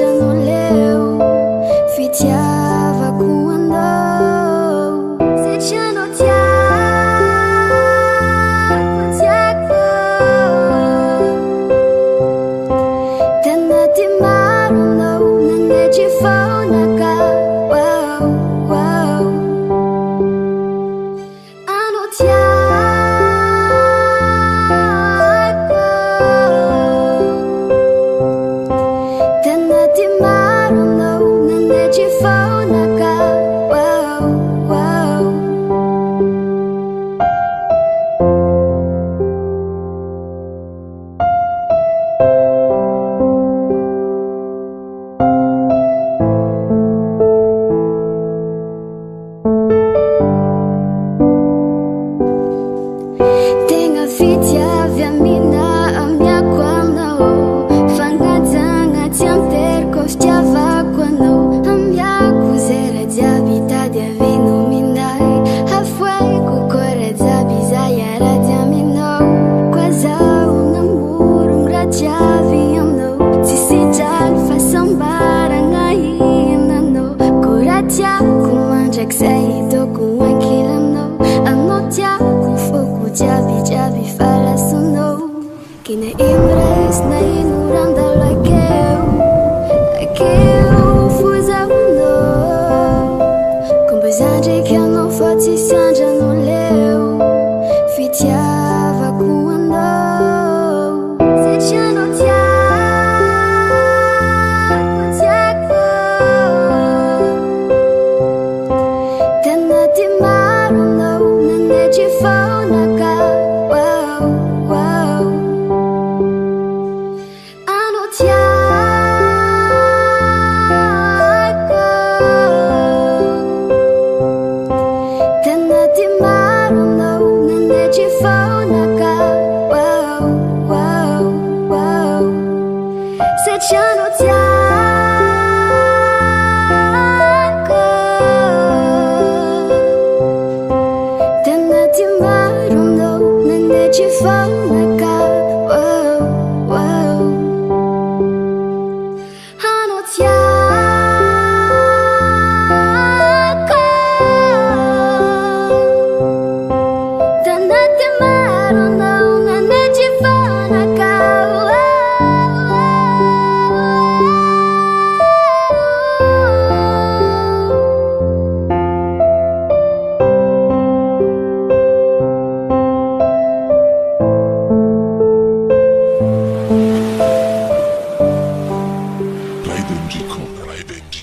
já não leu. Fitiava quando se já não te Tana ti maru no nane ti fauna ka. Wow, wow. Ano tia Tana ti maru no nane ti fauna ka. Wow, wow. Tenga fitia via mina a minha quando Fangatanga tianter costiava quando a minha cuzera de habitat de avino minai Halfway cucore za bizaiara de amino Quase um namoro gratia vindo Se se já façam barangai nano Curatia kumanja que sei to com aquilo no Anotia Jabi jabi fala sono Kina imres na inuranda like eu fusa uno Com pesade que eu não fosse se já não leu Fitiava quando Se já não te Tana ti maru no nane ti fauna ka. Se já não te Tana ti maru no nane ti fauna ka. Wow, wow. Ano te Tana ti maru no nane ti fauna ka. Play Benji.